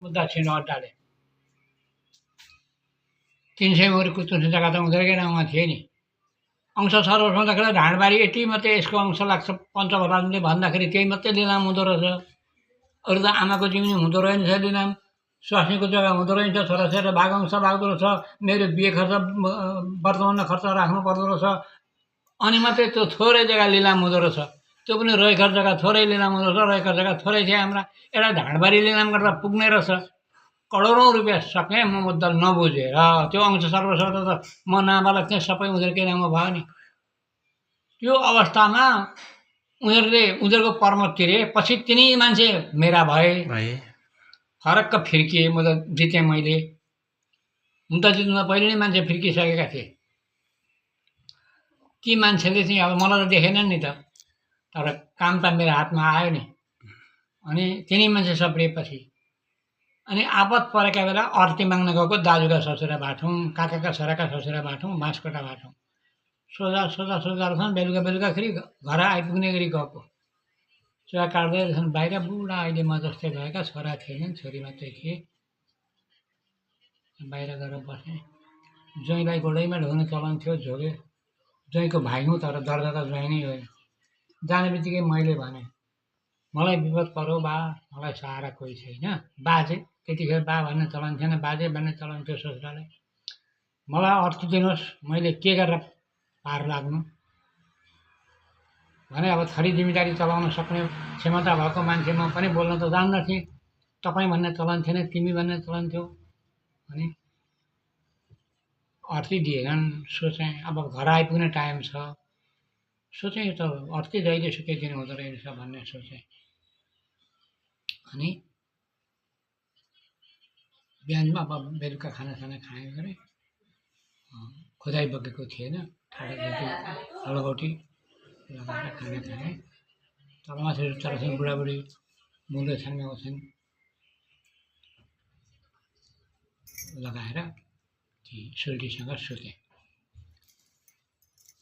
दक्षिण अड्डाले 300 मुरी कुद्नु जग्गा त हुँदैन गाउँमा थिए नि। अंश सर्वसम्मदाखेरि ढाँडबारी यति मात्रै यसको अंश लाग्छ पञ्चभराले भन्दाखेरि त्यही मात्रै लिलाम हुँदो रहेछ। अरू त आमाको जिम्नी हुँदो रहेछ लिलाम, स्वास्नीको जग्गा हुँदो रहेछ, छोराछोरी भाग अंश लाग्दो रहेछ, मेरो बिहे खर्च वर्तमानमा खर्च राख्नु पर्दो रहेछ, अनि मात्रै त्यो थोरै जग्गा लिलाम हुँदो रहेछ। त्यो पनि रैखर जग्गा थोरै लिलाम हुँदो रहेछ, रैखर जग्गा थोरै थियो हाम्रा। एउटा ढाँडबारी लिलाम गर्दा पुग्ने रहेछ करोडौँ रुपियाँ सकेँ म मुद्दल नबुझेर। त्यो अंश सर्वस्व त म नाबालक थिएँ, सबै उनीहरूकै नाममा भयो नि। त्यो अवस्थामा उनीहरूको परमत तिरे। पछि तिनी मान्छे मेरा भए, फरक्क फिर्किए, म त जितेँ मैले। हुन त जित्नु त पहिले नै मान्छे फिर्किसकेका थिए। ती मान्छेले चाहिँ अब मलाई त देखेनन् नि त, तर काम त मेरो हातमा आयो नि। अनि तिनी मान्छे सप्रिएपछि अनि आपत परेका बेला अर्ती माग्न गएको दाजुका ससुरा बाटौँ, काकाका छोराका ससुरा बाटौँ, बाँसकोटा बाटौँ। सोझा सोझा सोझा रहेछन्। बेलुका बेलुकाखेरि घर आइपुग्ने गरी गएको। चुवा काट्दै रहेछन् बाहिर। बुढा अहिले म जस्तै भएका छोरा थिएनन्, छोरी मात्रै थिए। बाहिर गएर बसेँ। ज्वाइँलाई गोडैमा ढोग्ने चलन थियो, झोगे। ज्वाइँको भाइ हुँ तर दर्जा त ज्वाइँ नै होइन। जाने बित्तिकै मैले भने मलाई विपद पऱ्यो बा, मलाई सहारा कोही छैन। बाजे, त्यतिखेर बा भन्ने चलन थिएन, बाजे भन्ने चलन थियो ससुरालाई। मलाई अर्थी दिनुहोस्, मैले के गरेर पार लाग्नु भने। अब थरी जिम्मेदारी चलाउन सक्ने क्षमता भएको मान्छे म पनि बोल्न त जान्दथेँ। तपाईँ भन्ने चलन थिएन, तिमी भन्ने चलन थियो। अनि अर्थी दिएनन्। सोचेँ अब घर आइपुग्ने टाइम छ। सोचेँ त अर्थी जहिले सुकै दिनु हुँदो रहेछ भन्ने सोचेँ। अनि बिहानमा अब बेलुका खानासाना खाएँ गरेँ। खोजाइ बोकेको थिएन, लगौटी लगाएर खाना खाएँ। तलमाथि चढ्छन् बुढाबुढी, मुलो छान्ने आउँछन् लगाएर ती सोल्टीसँग सुतेँ।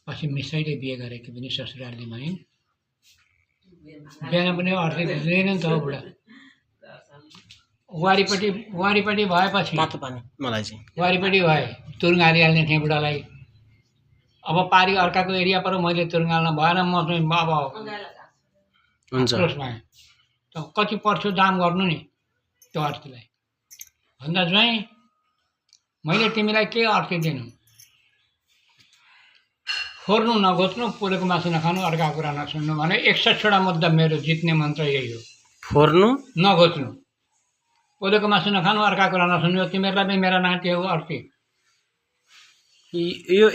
पछि मिसैले बिहे गरेकी पनि ससुराली भइन्। बिहान पनि अर्थी दिँदैन नि त हो बुढा। वारीपट्टि भएपछि वारीपट्टि भए तुरुङ हालिहाल्ने थिएँ बुढालाई। अब पारी अर्काको एरिया पर मैले तुरुङ हाल्न भएन। म चाहिँ अब आक्रोश भएँ। त कति पर्छ दाम गर्नु नि त्यो अर्थीलाई भन्दा ज्वाइँ मैले तिमीलाई के अर्थी दिनु? फोर्नु नघोच्नु, पोलेको मासु नखानु, अर्काको कुरा नसुन्नु भने 61वटा मुद्दा मेरो जित्ने मन्त्र यही हो। फोर्नु नघोच्नु, पोलेको मासु नखानु, अर्काको कुरा नसुन्नु। तिमीहरूलाई पनि मेरा नाति हो अर्थी। यो